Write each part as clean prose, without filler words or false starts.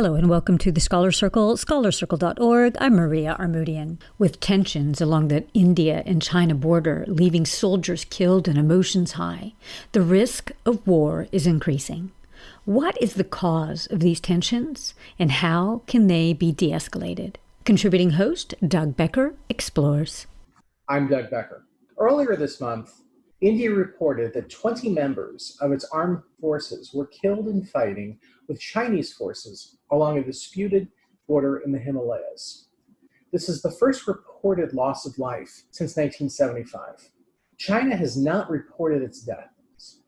Hello and welcome to the Scholar Circle, scholarcircle.org. I'm Maria Armoudian. With tensions along the India and China border leaving soldiers killed and emotions high, the risk of war is increasing. What is the cause of these tensions and how can they be de-escalated? Contributing host Doug Becker explores. I'm Doug Becker. Earlier this month, India reported that 20 members of its armed forces were killed in fighting with Chinese forces along a disputed border in the Himalayas. This is the first reported loss of life since 1975. China has not reported its deaths.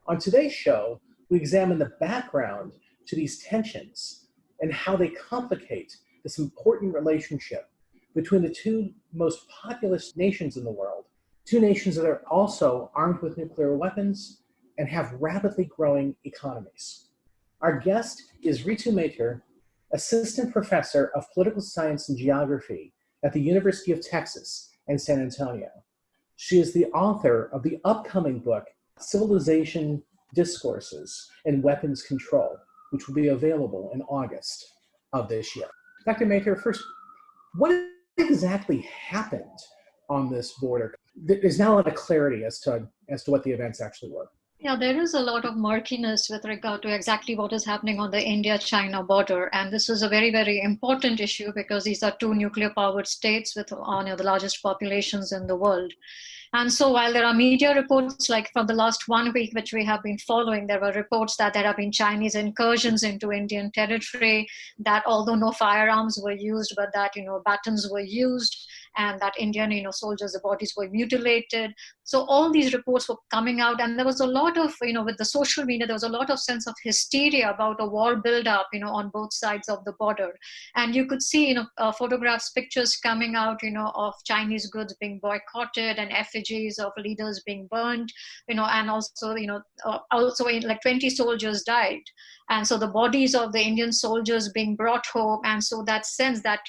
On today's show, we examine the background to these tensions and how they complicate this important relationship between the two most populous nations in the world, two nations that are also armed with nuclear weapons and have rapidly growing economies. Our guest is Ritu Mathur, Assistant Professor of Political Science and Geography at the University of Texas in San Antonio. She is the author of the upcoming book, Civilizational Discourses and Weapons Control, which will be available in August of this year. Dr. Mathur, first, what exactly happened on this border? There's not a lot of clarity as to what the events actually were. Yeah, there is a lot of murkiness with regard to exactly what is happening on the India-China border. And this is a very, very important issue because these are two nuclear-powered states with the largest populations in the world. And so while there are media reports, like from the last 1 week, which we have been following, there were reports that there have been Chinese incursions into Indian territory, that although no firearms were used, but that, batons were used, and that Indian, soldiers, the bodies were mutilated. So all these reports were coming out, and there was a lot of, with the social media, there was a lot of sense of hysteria about a war buildup, on both sides of the border. And you could see, photographs, pictures coming out, of Chinese goods being boycotted and effigies of leaders being burned, and also, also 20 soldiers died. And so the bodies of the Indian soldiers being brought home. And so that sense that,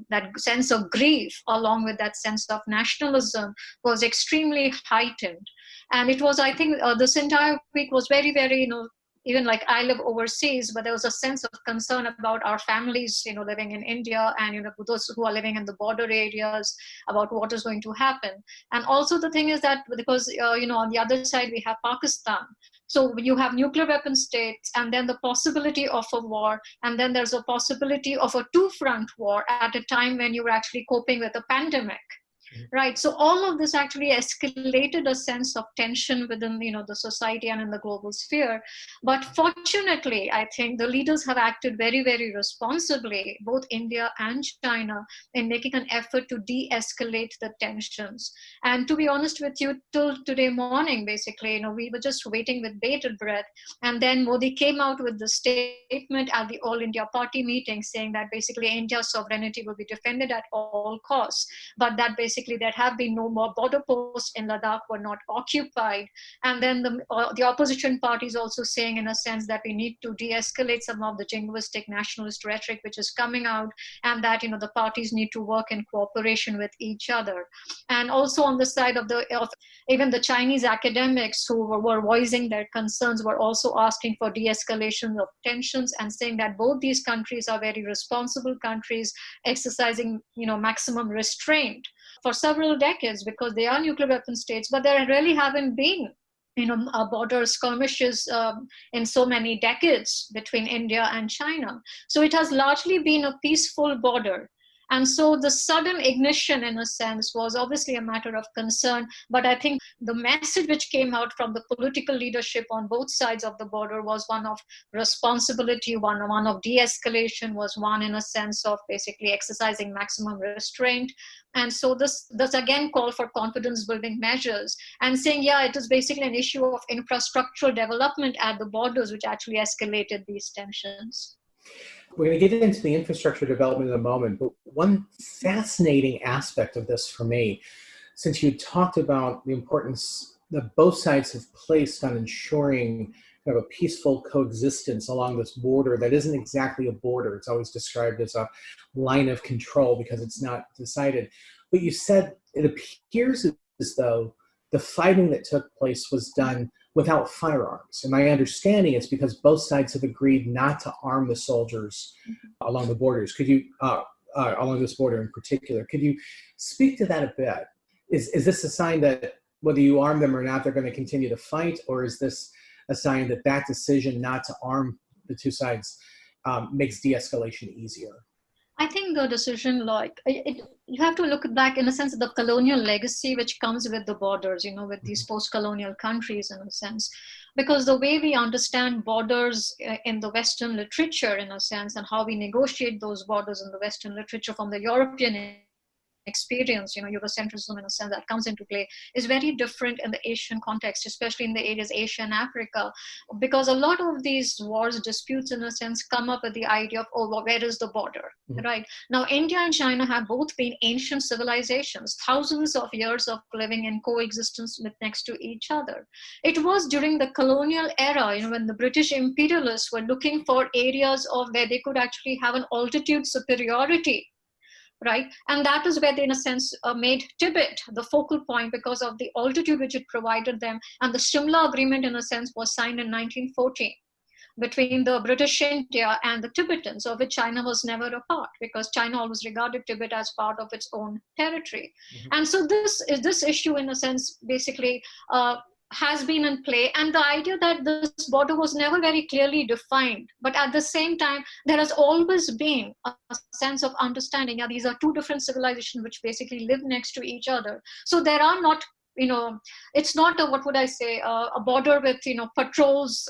that sense of grief along with that sense of nationalism was extremely heightened. And it was, I think, this entire week was very, very, even like I live overseas, but there was a sense of concern about our families, living in India and, those who are living in the border areas about what is going to happen. And also the thing is that because, on the other side, we have Pakistan. So you have nuclear weapon states and then the possibility of a war. And then there's a possibility of a two-front war at a time when you're actually coping with a pandemic. Right. So all of this actually escalated a sense of tension within, the society and in the global sphere. But fortunately, I think the leaders have acted very, very responsibly, both India and China, in making an effort to de-escalate the tensions. And to be honest with you, till today morning, basically, we were just waiting with bated breath. And then Modi came out with the statement at the All India Party meeting saying that basically India's sovereignty will be defended at all costs, but that basically there have been no more border posts in Ladakh were not occupied. And then the opposition parties also saying in a sense that we need to de-escalate some of the jingoistic nationalist rhetoric which is coming out, and that the parties need to work in cooperation with each other. And also on the side of even the Chinese academics who were voicing their concerns were also asking for de-escalation of tensions and saying that both these countries are very responsible countries exercising maximum restraint for several decades because they are nuclear weapon states, but there really haven't been border skirmishes in so many decades between India and China. So it has largely been a peaceful border. And so the sudden ignition, in a sense, was obviously a matter of concern. But I think the message which came out from the political leadership on both sides of the border was one of responsibility, one of de-escalation, was one in a sense of basically exercising maximum restraint. And so this again called for confidence building measures and saying, yeah, it is basically an issue of infrastructural development at the borders which actually escalated these tensions. We're going to get into the infrastructure development in a moment, but one fascinating aspect of this for me, since you talked about the importance that both sides have placed on ensuring kind of a peaceful coexistence along this border that isn't exactly a border. It's always described as a line of control because it's not decided. But you said it appears as though the fighting that took place was done without firearms. And my understanding is because both sides have agreed not to arm the soldiers along the borders. Could you, along this border in particular, could you speak to that a bit? Is this a sign that whether you arm them or not, they're going to continue to fight? Or is this a sign that that decision not to arm the two sides makes de-escalation easier? I think the decision, you have to look back in a sense at the colonial legacy which comes with the borders, with these post-colonial countries in a sense. Because the way we understand borders in the Western literature, in a sense, and how we negotiate those borders in the Western literature from the European experience, Eurocentrism in a sense that comes into play, is very different in the Asian context, especially in the areas Asia and Africa, because a lot of these wars, disputes in a sense, come up with the idea of, where is the border, right? Now, India and China have both been ancient civilizations, thousands of years of living in coexistence next to each other. It was during the colonial era, when the British imperialists were looking for areas of where they could actually have an altitude superiority, right? And that is where they, in a sense, made Tibet the focal point because of the altitude which it provided them. And the Shimla Agreement, in a sense, was signed in 1914 between the British India and the Tibetans, of which China was never a part, because China always regarded Tibet as part of its own territory. And so this issue, in a sense, basically has been in play, and the idea that this border was never very clearly defined, but at the same time there has always been a sense of understanding, these are two different civilizations which basically live next to each other. So there are not, it's not a border with patrols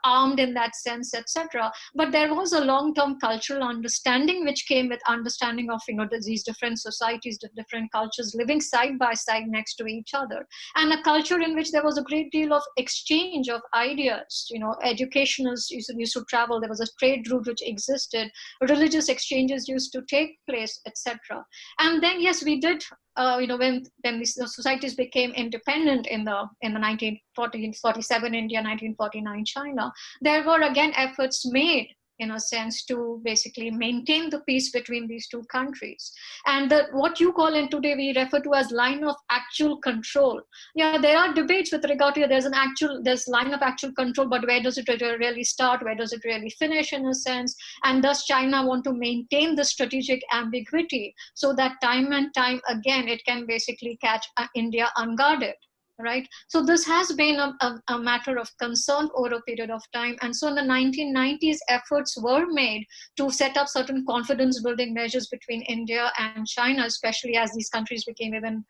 armed in that sense, etc. But there was a long-term cultural understanding which came with understanding of these different societies, different cultures living side by side next to each other, and a culture in which there was a great deal of exchange of ideas. Educationals used to travel, there was a trade route which existed, religious exchanges used to take place, etc. And then yes, we did when these societies became independent in the 1947 India, 1949 China, there were again efforts made, in a sense, to basically maintain the peace between these two countries. And what you call in today we refer to as line of actual control. Yeah, there are debates with regard to there's line of actual control, but where does it really start? Where does it really finish, in a sense? And does China want to maintain the strategic ambiguity so that time and time again it can basically catch India unguarded? Right. So this has been a matter of concern over a period of time. And so in the 1990s, efforts were made to set up certain confidence building measures between India and China, especially as these countries became even,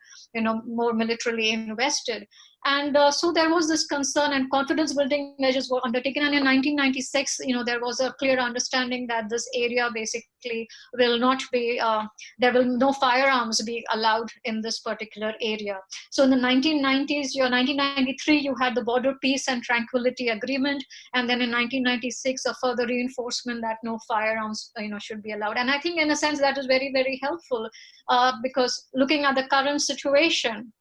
more militarily invested. And so there was this concern, and confidence building measures were undertaken. And in 1996, there was a clear understanding that this area basically will not be, there will no firearms be allowed in this particular area. So in the 1990s, 1993, you had the Border Peace and Tranquility Agreement. And then in 1996, a further reinforcement that no firearms, should be allowed. And I think in a sense that is very, very helpful because looking at the current situation,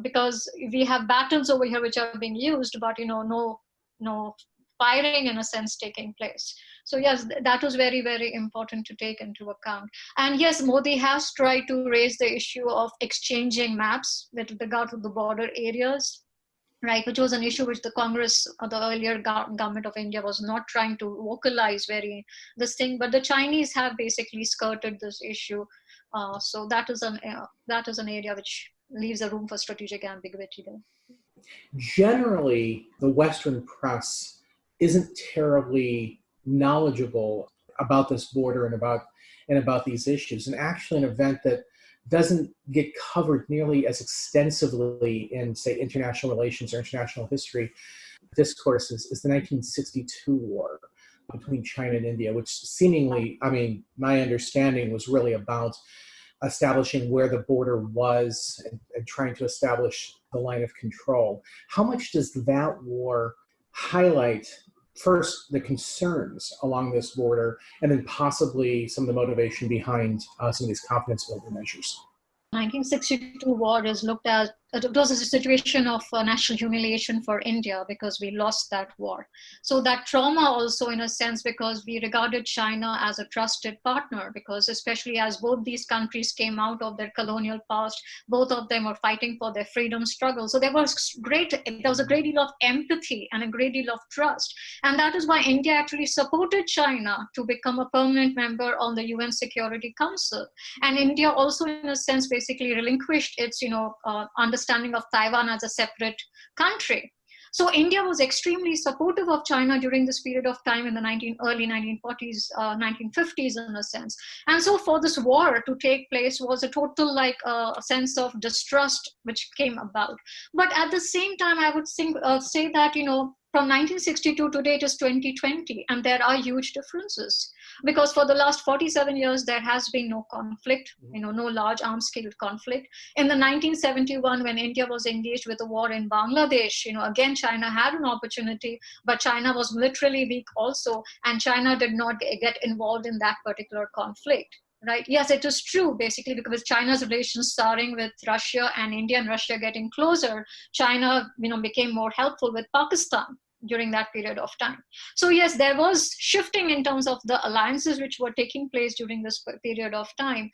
because we have battles over here which are being used, but no firing in a sense taking place. So yes, that was very, very important to take into account. And yes, Modi has tried to raise the issue of exchanging maps with regard to the border areas, right, which was an issue which the Congress, or the earlier government of India, was not trying to vocalize this thing, but the Chinese have basically skirted this issue. So that is an area which leaves a room for strategic ambiguity there. Generally, the Western press isn't terribly knowledgeable about this border and about these issues. And actually, an event that doesn't get covered nearly as extensively in, say, international relations or international history discourses is the 1962 war between China and India, which seemingly, my understanding was really about establishing where the border was and trying to establish the line of control. How much does that war highlight, first, the concerns along this border, and then possibly some of the motivation behind some of these confidence building measures? 1962 war is looked at it was a situation of national humiliation for India because we lost that war. So that trauma also, in a sense, because we regarded China as a trusted partner, because especially as both these countries came out of their colonial past, both of them were fighting for their freedom struggle. So there was a great deal of empathy and a great deal of trust. And that is why India actually supported China to become a permanent member on the UN Security Council. And India also, in a sense, basically relinquished its, understanding of Taiwan as a separate country. So India was extremely supportive of China during this period of time in the early 1940s, 1950s in a sense. And so for this war to take place was a total a sense of distrust which came about. But at the same time, I would say that, from 1962 to date is 2020, and there are huge differences. Because for the last 47 years, there has been no conflict, no large arms scale conflict. In the 1971, when India was engaged with the war in Bangladesh, again, China had an opportunity, but China was militarily weak also, and China did not get involved in that particular conflict. Right. Yes, it is true, basically, because with China's relations starting with Russia and India and Russia getting closer, China, became more helpful with Pakistan during that period of time. So yes, there was shifting in terms of the alliances which were taking place during this period of time.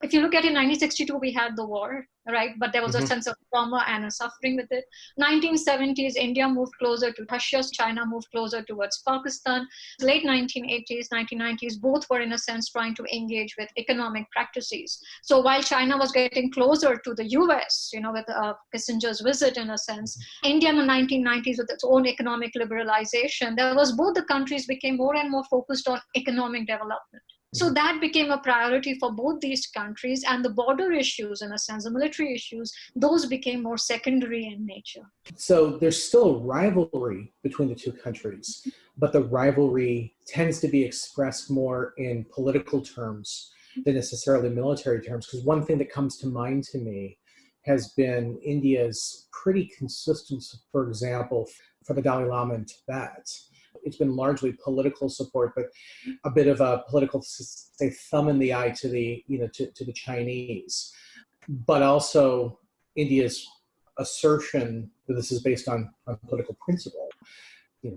If you look at it, in 1962, we had the war, right? But there was a sense of trauma and a suffering with it. 1970s, India moved closer to Russia. China moved closer towards Pakistan. Late 1980s, 1990s, both were, in a sense, trying to engage with economic practices. So while China was getting closer to the US, with Kissinger's visit, in a sense, India in the 1990s, with its own economic liberalization, there was both the countries became more and more focused on economic development. So that became a priority for both these countries, and the border issues, in a sense, the military issues, those became more secondary in nature. So there's still a rivalry between the two countries, but the rivalry tends to be expressed more in political terms than necessarily military terms. Because one thing that comes to mind to me has been India's pretty consistent, for example, for the Dalai Lama in Tibet. It's been largely political support, but a bit of a political, say, thumb in the eye to the, to the Chinese. But also India's assertion that this is based on political principle.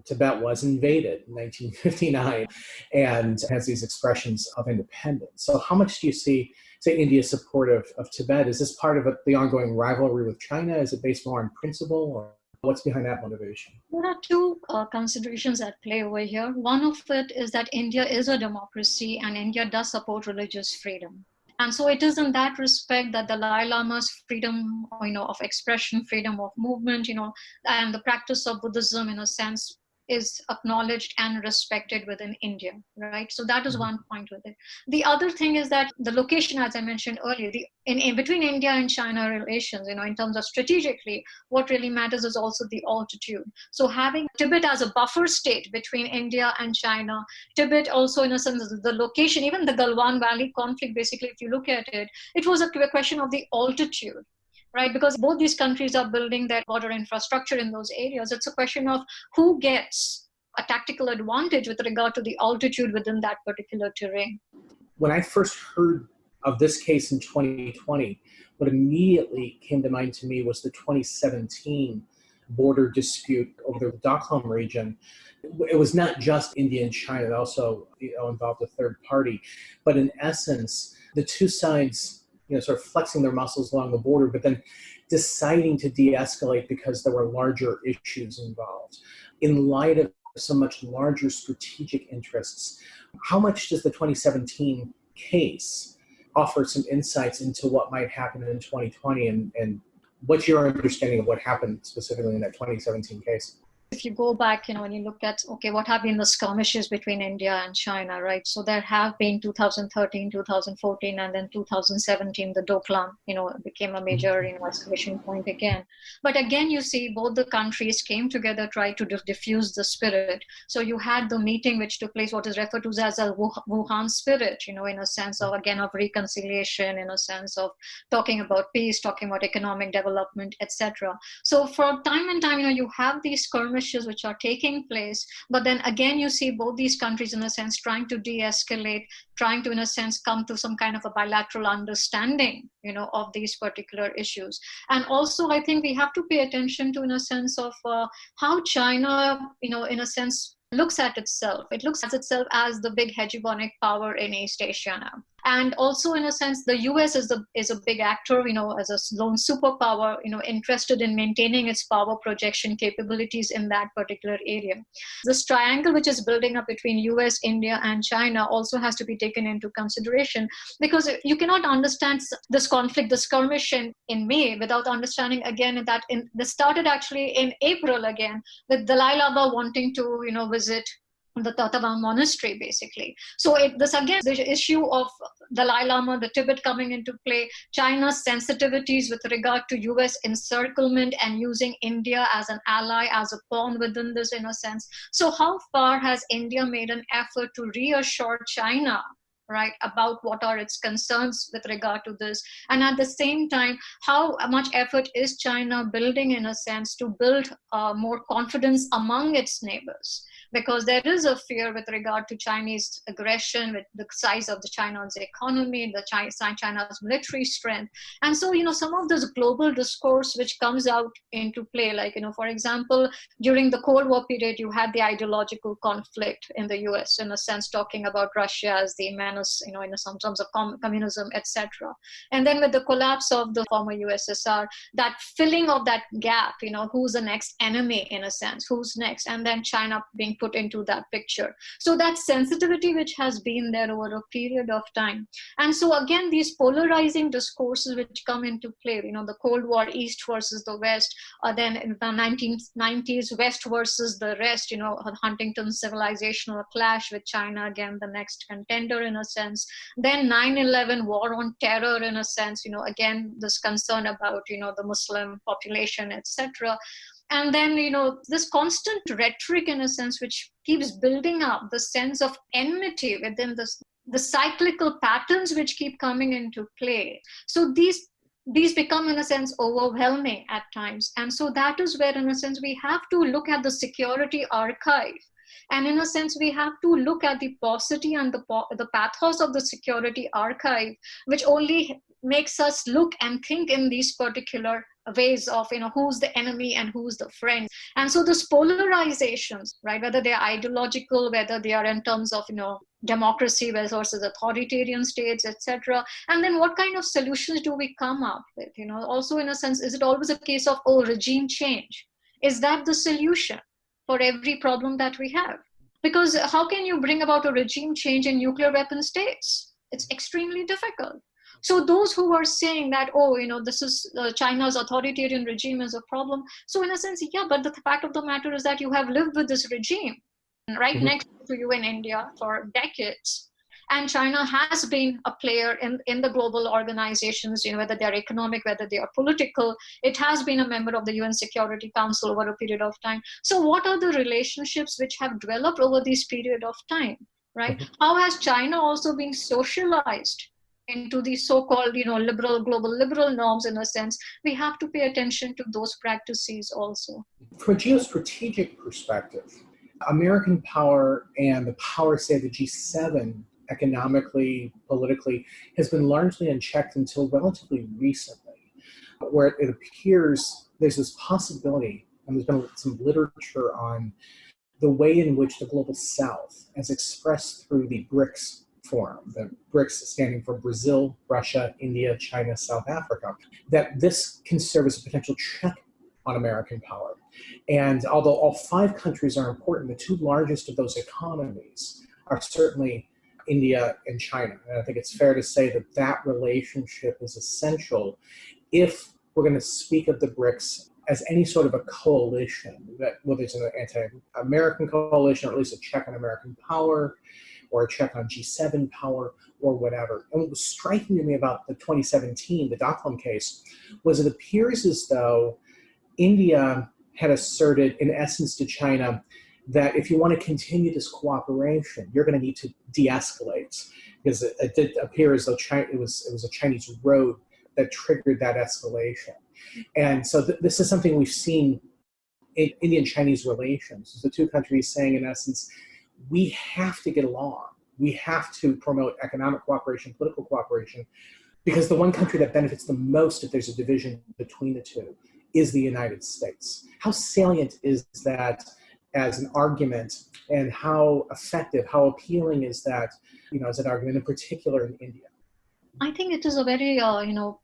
Tibet was invaded in 1959 and has these expressions of independence. So how much do you see, say, India's support of Tibet? Is this part of the ongoing rivalry with China? Is it based more on principle, or what's behind that motivation? There are two considerations at play over here. One of it is that India is a democracy and India does support religious freedom. And so it is in that respect that the Dalai Lama's freedom, of expression, freedom of movement, and the practice of Buddhism, in a sense, is acknowledged and respected within India, right? So that is one point with it. The other thing is that the location, as I mentioned earlier, in between India and China relations, in terms of strategically, what really matters is also the altitude. So having Tibet as a buffer state between India and China, Tibet also, in a sense, the location, even the Galwan Valley conflict, basically, if you look at it, it was a question of the altitude. Right, because both these countries are building their border infrastructure in those areas. It's a question of who gets a tactical advantage with regard to the altitude within that particular terrain. When I first heard of this case in 2020, what immediately came to mind to me was the 2017 border dispute over the Darkham region. It was not just India and China, it also involved a third party. But in essence, the two sides sort of flexing their muscles along the border, but then deciding to de-escalate because there were larger issues involved. In light of so much larger strategic interests, how much does the 2017 case offer some insights into what might happen in 2020, and what's your understanding of what happened specifically in that 2017 case? If you go back, when you look at, what have been the skirmishes between India and China, right? So there have been 2013, 2014, and then 2017, the Doklam, became a major, escalation point again. But again, you see both the countries came together, tried to diffuse the spirit. So you had the meeting which took place, what is referred to as a Wuhan spirit, in a sense of, again, of reconciliation, in a sense of talking about peace, talking about economic development, etc. So for time and time, you have these skirmishes skirmishes which are taking place. But then again, you see both these countries, in a sense, trying to de-escalate, trying to, in a sense, come to some kind of a bilateral understanding, of these particular issues. And also, I think we have to pay attention to, in a sense, of how China, in a sense, looks at itself. It looks at itself as the big hegemonic power in East Asia now. And also, in a sense, the US is a big actor, as a lone superpower, interested in maintaining its power projection capabilities in that particular area. This triangle which is building up between US, India, and China also has to be taken into consideration, because you cannot understand this conflict, the skirmish in May, without understanding again that this started actually in April again, with Dalai Lama wanting to, visit the Tatabang monastery, basically. So this again, the issue of Dalai Lama, the Tibet coming into play, China's sensitivities with regard to US encirclement and using India as an ally, as a pawn within this, in a sense. So how far has India made an effort to reassure China, right, about what are its concerns with regard to this? And at the same time, how much effort is China building, in a sense, to build more confidence among its neighbors? Because there is a fear with regard to Chinese aggression, with the size of China's economy, China's military strength. And so, some of this global discourse which comes out into play, like, for example, during the Cold War period, you had the ideological conflict in the US, in a sense, talking about Russia as the menace, in some terms of communism, etc. And then with the collapse of the former USSR, that filling of that gap, who's the next enemy, in a sense, who's next, and then China being put into that picture. So that sensitivity which has been there over a period of time. And so again, these polarizing discourses which come into play, the Cold War, East versus the West, then in the 1990s, West versus the rest, Huntington's civilizational clash with China, again, the next contender, in a sense. Then 9/11, war on terror, in a sense, again, this concern about, the Muslim population, etc. And then, this constant rhetoric, in a sense, which keeps building up the sense of enmity within the cyclical patterns which keep coming into play. So these become, in a sense, overwhelming at times. And so that is where, in a sense, we have to look at the security archive. And in a sense, we have to look at the paucity and the pathos of the security archive, which only makes us look and think in these particular ways of, who's the enemy and who's the friend. And so those polarizations, right, whether they're ideological, whether they are in terms of, democracy versus authoritarian states, etc. And then what kind of solutions do we come up with? Also, in a sense, is it always a case of, regime change? Is that the solution for every problem that we have? Because how can you bring about a regime change in nuclear weapon states? It's extremely difficult. So those who are saying that, this is China's authoritarian regime is a problem. So in a sense, yeah, but the fact of the matter is that you have lived with this regime right next to you in India for decades. And China has been a player in the global organizations, whether they're economic, whether they are political. It has been a member of the UN Security Council over a period of time. So what are the relationships which have developed over this period of time, right? How has China also been socialized into the so-called, global liberal norms, in a sense? We have to pay attention to those practices also. From a geostrategic perspective, American power and the power, say, the G7, economically, politically, has been largely unchecked until relatively recently, where it appears there's this possibility, and there's been some literature on the way in which the global South, as expressed through the BRICS Forum, the BRICS standing for Brazil, Russia, India, China, South Africa, that this can serve as a potential check on American power. And although all 5 countries are important, the 2 largest of those economies are certainly India and China. And I think it's fair to say that that relationship is essential if we're going to speak of the BRICS as any sort of a coalition, that whether it's an anti-American coalition or at least a check on American power or a check on G7 power or whatever. And what was striking to me about the 2017, the Daklam case, was it appears as though India had asserted, in essence, to China that if you want to continue this cooperation, you're going to need to de-escalate, because it did appear as though it was a Chinese road that triggered that escalation. And so this is something we've seen Indian-Chinese relations. The two countries saying, in essence, we have to get along. We have to promote economic cooperation, political cooperation, because the one country that benefits the most if there's a division between the two is the United States. How salient is that as an argument, and how effective, how appealing is that, as an argument, in particular in India? I think it is a very,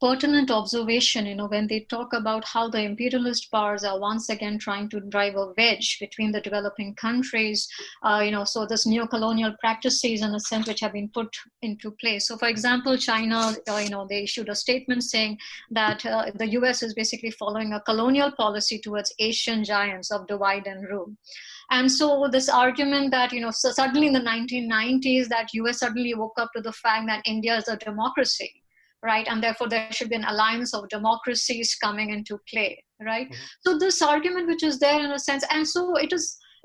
pertinent observation, when they talk about how the imperialist powers are once again trying to drive a wedge between the developing countries, so this neo-colonial practices, in a sense, which have been put into place. So, for example, China, they issued a statement saying that the US is basically following a colonial policy towards Asian giants of divide and rule. And so this argument that, so suddenly in the 1990s, that US suddenly woke up to the fact that India is a democracy, right? And therefore there should be an alliance of democracies coming into play, right? Mm-hmm. So this argument which is there in a sense, and so it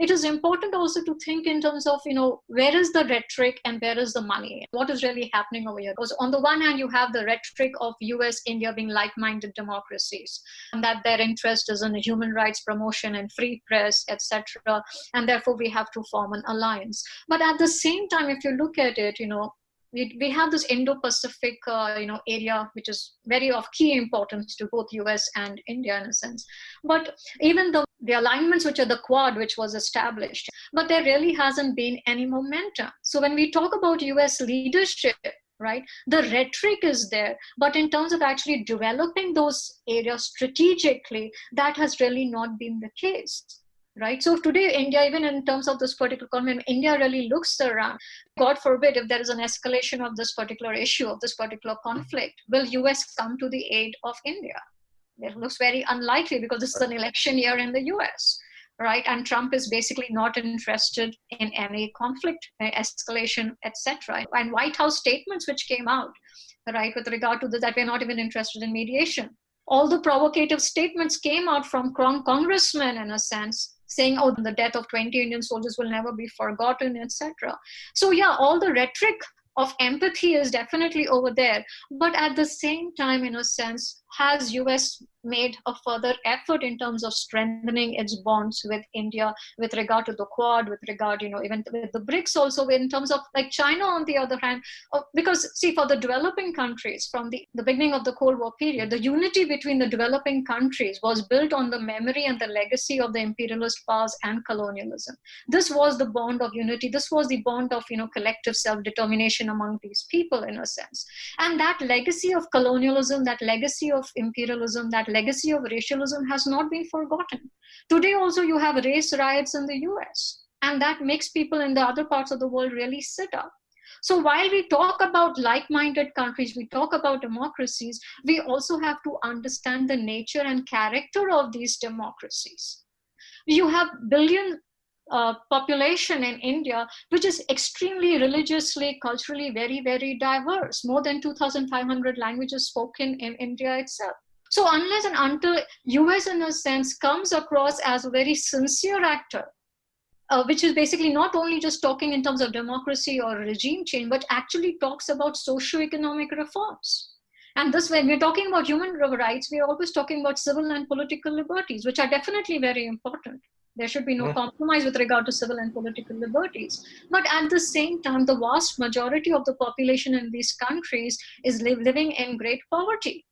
is important also to think in terms of, where is the rhetoric and where is the money? What is really happening over here? Because on the one hand, you have the rhetoric of US, India being like-minded democracies, and that their interest is in human rights promotion and free press, etc. And therefore, we have to form an alliance. But at the same time, if you look at it, we have this Indo-Pacific, area, which is very of key importance to both US and India in a sense. But even the alignments which are the Quad, which was established, but there really hasn't been any momentum. So when we talk about US leadership, right, the rhetoric is there, but in terms of actually developing those areas strategically, that has really not been the case. Right. So today, India, even in terms of this particular comment, India really looks around. God forbid, if there is an escalation of this particular issue, of this particular conflict, will US come to the aid of India? It looks very unlikely because this is an election year in the US, right? And Trump is basically not interested in any conflict, escalation, etc. And White House statements which came out, right, with regard to this, that we're not even interested in mediation. All the provocative statements came out from congressmen, in a sense, saying, the death of 20 Indian soldiers will never be forgotten, etc. So yeah, all the rhetoric of empathy is definitely over there. But at the same time, in a sense, has US made a further effort in terms of strengthening its bonds with India with regard to the Quad, with regard, even with the BRICS also, in terms of like China on the other hand, because see, for the developing countries from the beginning of the Cold War period, the unity between the developing countries was built on the memory and the legacy of the imperialist powers and colonialism. This was the bond of unity. This was the bond of, collective self-determination among these people in a sense. And that legacy of colonialism, that legacy of imperialism, that legacy of racialism has not been forgotten. Today also you have race riots in the US, and that makes people in the other parts of the world really sit up. So while we talk about like-minded countries, we talk about democracies, we also have to understand the nature and character of these democracies. You have billion population in India, which is extremely religiously, culturally very, very diverse. More than 2,500 languages spoken in India itself. So unless and until US, in a sense, comes across as a very sincere actor, which is basically not only just talking in terms of democracy or regime change, but actually talks about socio-economic reforms. And this, when we're talking about human rights, we're always talking about civil and political liberties, which are definitely very important. There should be no compromise with regard to civil and political liberties. But at the same time, the vast majority of the population in these countries is living in great poverty.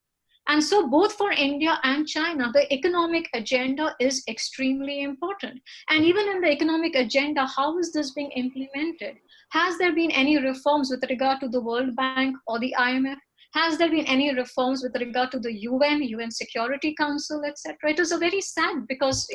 And so both for India and China, the economic agenda is extremely important. And even in the economic agenda, how is this being implemented? Has there been any reforms with regard to the World Bank or the IMF? Has there been any reforms with regard to the UN Security Council, etc.? It is a very sad because,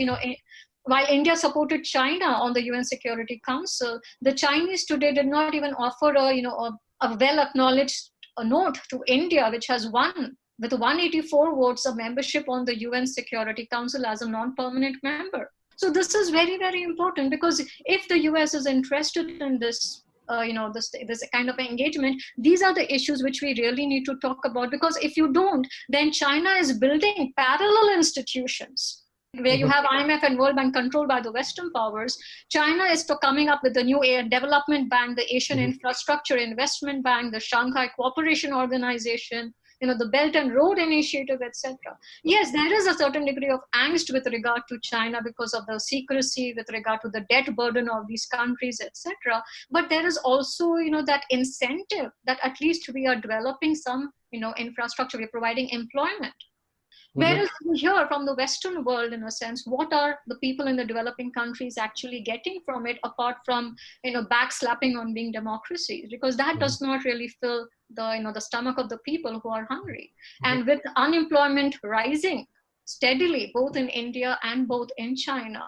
while India supported China on the UN Security Council, the Chinese today did not even offer a well-acknowledged note to India, which has won with 184 votes of membership on the UN Security Council as a non-permanent member. So this is very, very important because if the US is interested in this, this kind of engagement, these are the issues which we really need to talk about, because if you don't, then China is building parallel institutions where you have IMF and World Bank controlled by the Western powers. China is coming up with the new Development Bank, the Asian Infrastructure Investment Bank, the Shanghai Cooperation Organization, the Belt and Road Initiative, etc. Yes, there is a certain degree of angst with regard to China because of the secrecy, with regard to the debt burden of these countries, etc. But there is also, that incentive that at least we are developing some, infrastructure, we're providing employment. Whereas here, from the Western world, in a sense, what are the people in the developing countries actually getting from it, apart from backslapping on being democracies? Because that does not really fill the stomach of the people who are hungry. And with unemployment rising steadily, both in India and both in China,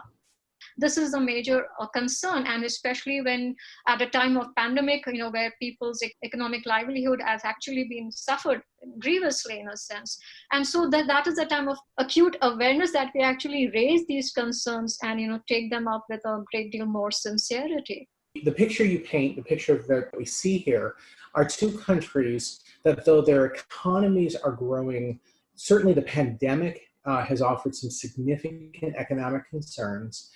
this is a major concern, and especially when at a time of pandemic, where people's economic livelihood has actually been suffered grievously in a sense. And so that is a time of acute awareness that we actually raise these concerns and take them up with a great deal more sincerity. The picture you paint, the picture that we see here, are two countries that, though their economies are growing, certainly the pandemic has offered some significant economic concerns.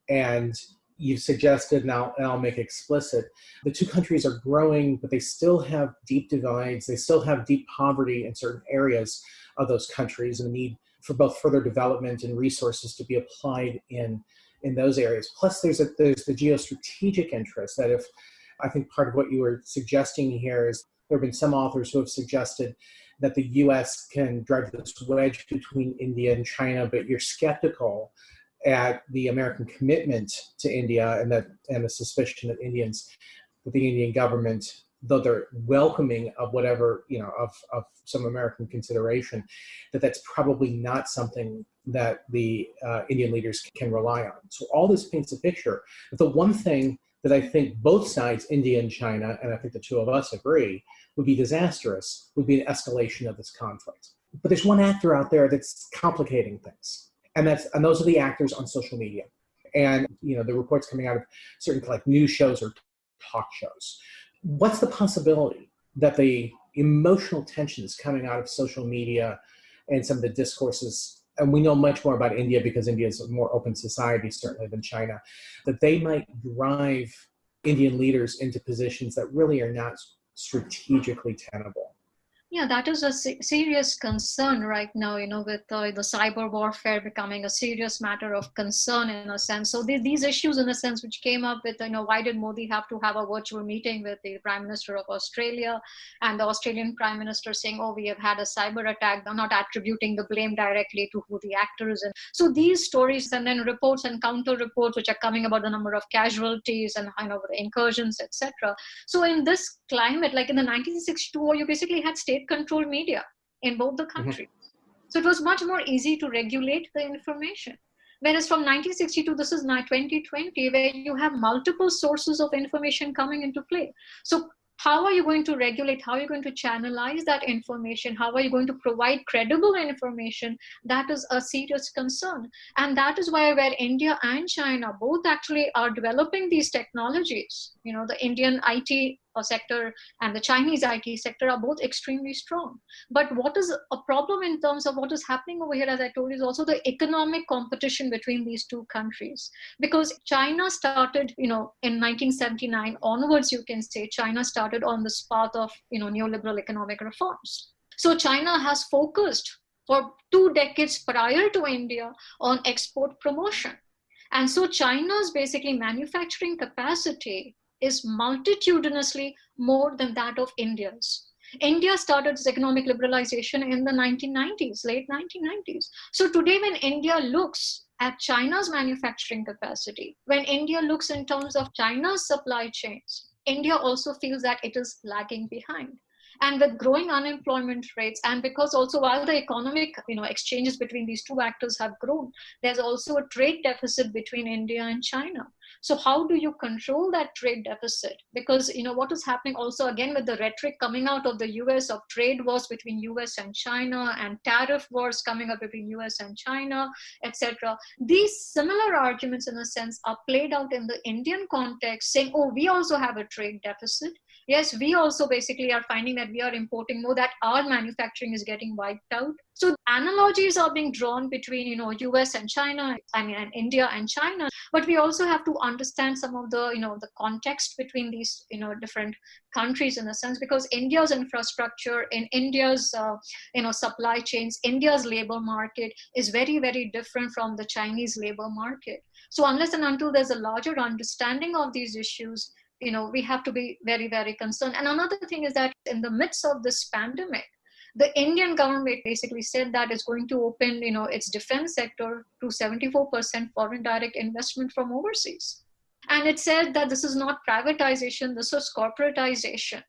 And you've suggested, and I'll make explicit, the two countries are growing, but they still have deep divides. They still have deep poverty in certain areas of those countries, and the need for both further development and resources to be applied in those areas. Plus, there's the geostrategic interest that, if I think part of what you were suggesting here is there have been some authors who have suggested that the U.S. can drive this wedge between India and China, but you're skeptical at the American commitment to India and the suspicion that the Indian government, though they're welcoming of whatever, of some American consideration, that's probably not something that the Indian leaders can rely on. So all this paints a picture. But the one thing that I think both sides, India and China, and I think the two of us agree, would be disastrous, would be an escalation of this conflict. But there's one actor out there that's complicating things. And those are the actors on social media. And, the reports coming out of certain like news shows or talk shows. What's the possibility that the emotional tensions coming out of social media and some of the discourses, and we know much more about India because India is a more open society, certainly, than China, that they might drive Indian leaders into positions that really are not strategically tenable? Yeah, that is a serious concern right now, with the cyber warfare becoming a serious matter of concern in a sense. So these issues, in a sense, which came up with, why did Modi have to have a virtual meeting with the Prime Minister of Australia, and the Australian Prime Minister saying, oh, we have had a cyber attack, not attributing the blame directly to who the actor is. And so these stories, and then reports and counter reports, which are coming about the number of casualties and the incursions, etc. So in this climate, like in the 1962 war, you basically had state-controlled media in both the countries. So it was much more easy to regulate the information. Whereas from 1962, this is now 2020, where you have multiple sources of information coming into play. So how are you going to regulate? How are you going to channelize that information? How are you going to provide credible information? That is a serious concern. And that is why where India and China both actually are developing these technologies, the Indian IT sector and the Chinese IT sector are both extremely strong. But what is a problem in terms of what is happening over here, as I told you, is also the economic competition between these two countries. Because China started, in 1979 onwards, you can say, China started on this path of, neoliberal economic reforms. So China has focused for 2 decades prior to India on export promotion. And so China's basically manufacturing capacity is multitudinously more than that of India's. India started its economic liberalization in the 1990s, late 1990s. So today when India looks at China's manufacturing capacity, when India looks in terms of China's supply chains, India also feels that it is lagging behind. And with growing unemployment rates, and because also while the economic exchanges between these two actors have grown, there's also a trade deficit between India and China. So how do you control that trade deficit? Because what is happening also again with the rhetoric coming out of the US of trade wars between US and China and tariff wars coming up between US and China, etc. These similar arguments in a sense are played out in the Indian context, saying, oh, we also have a trade deficit. yes, we also basically are finding that we are importing more, that our manufacturing is getting wiped out. So analogies are being drawn between, US and China, and India and China, but we also have to understand some of the, the context between these, different countries in a sense, because India's infrastructure, in India's, supply chains, India's labor market is very, very different from the Chinese labor market. So unless and until there's a larger understanding of these issues, we have to be very, very concerned. And another thing is that in the midst of this pandemic, the Indian government basically said that it's going to open, its defense sector to 74% foreign direct investment from overseas. And it said that this is not privatization, this is corporatization.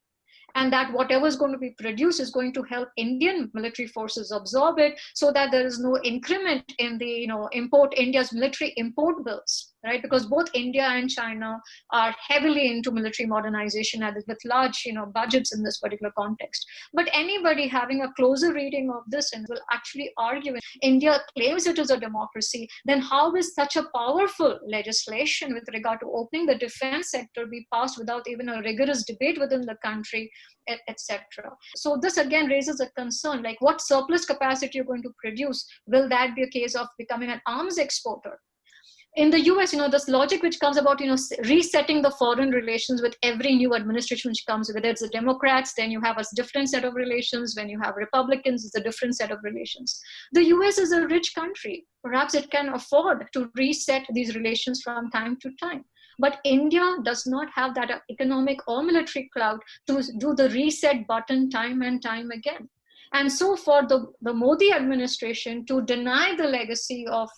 And that whatever is going to be produced is going to help Indian military forces absorb it, so that there is no increment in the, India's military import bills, right? Because both India and China are heavily into military modernization and with large, budgets in this particular context. But anybody having a closer reading of this and will actually argue, if India claims it is a democracy, then how is such a powerful legislation with regard to opening the defense sector be passed without even a rigorous debate within the country, etc. So this again raises a concern, like what surplus capacity you're going to produce. Will that be a case of becoming an arms exporter? In the US, this logic which comes about, resetting the foreign relations with every new administration which comes, whether it's the Democrats, then you have a different set of relations. When you have Republicans, it's a different set of relations. The US is a rich country. Perhaps it can afford to reset these relations from time to time. But India does not have that economic or military clout to do the reset button time and time again. And so for the Modi administration to deny the legacy of,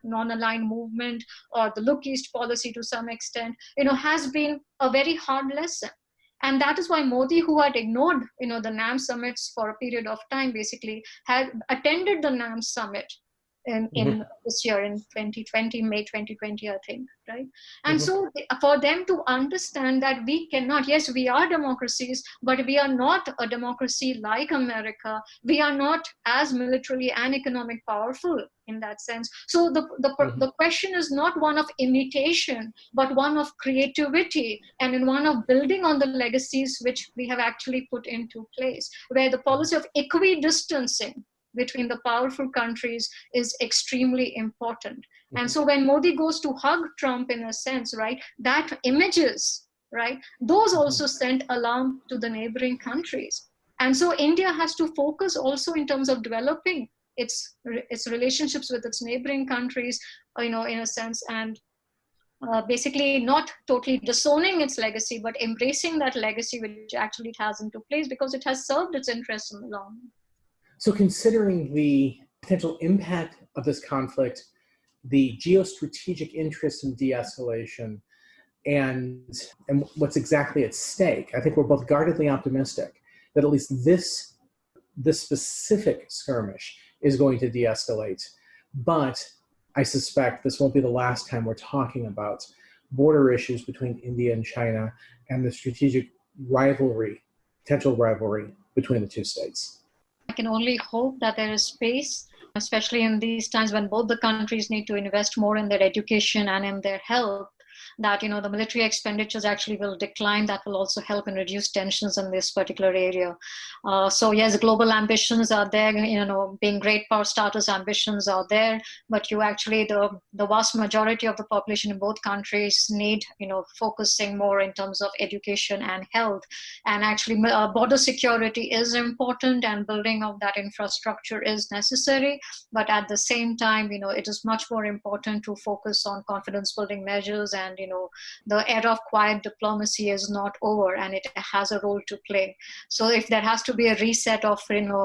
non-aligned movement or the Look East policy to some extent, has been a very hard lesson. And that is why Modi, who had ignored, the NAM summits for a period of time, basically had attended the NAM summit in this year, in 2020, May 2020, I think, right? And so for them to understand that we cannot, yes, we are democracies, but we are not a democracy like America. We are not as militarily and economic powerful in that sense. So the question is not one of imitation, but one of creativity, and in one of building on the legacies which we have actually put into place, where the policy of equidistancing between the powerful countries is extremely important. And so when Modi goes to hug Trump, in a sense, right, that images, right, those also sent alarm to the neighboring countries. And so India has to focus also in terms of developing its relationships with its neighboring countries, in a sense, and basically not totally disowning its legacy, but embracing that legacy which actually it has into place, because it has served its interests in the long run. So considering the potential impact of this conflict, the geostrategic interest in de-escalation, and what's exactly at stake, I think we're both guardedly optimistic that at least this specific skirmish is going to de-escalate. But I suspect this won't be the last time we're talking about border issues between India and China and the strategic rivalry, potential rivalry between the two states. I can only hope that there is space, especially in these times when both the countries need to invest more in their education and in their health, that the military expenditures actually will decline. That will also help in reduce tensions in this particular area. So yes, global ambitions are there, being great power status ambitions are there, but you actually, the vast majority of the population in both countries need, focusing more in terms of education and health. And actually border security is important, and building of that infrastructure is necessary. But at the same time, it is much more important to focus on confidence building measures, and the era of quiet diplomacy is not over, and it has a role to play. So if there has to be a reset of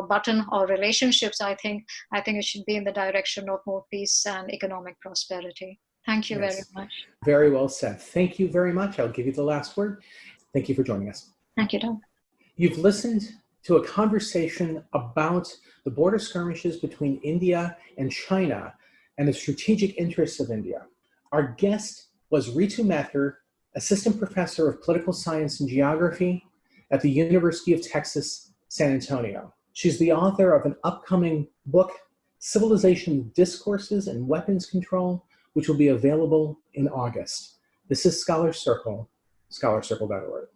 button or relationships, I think it should be in the direction of more peace and economic prosperity. Thank you very much. Very well said. Thank you very much. I'll give you the last word. Thank you for joining us. Thank you, Tom. You've listened to a conversation about the border skirmishes between India and China and the strategic interests of India. Our guest was Ritu Mathur, Assistant Professor of Political Science and Geography at the University of Texas, San Antonio. She's the author of an upcoming book, Civilizational Discourses and Weapons Control, which will be available in August. This is Scholar Circle, scholarcircle.org.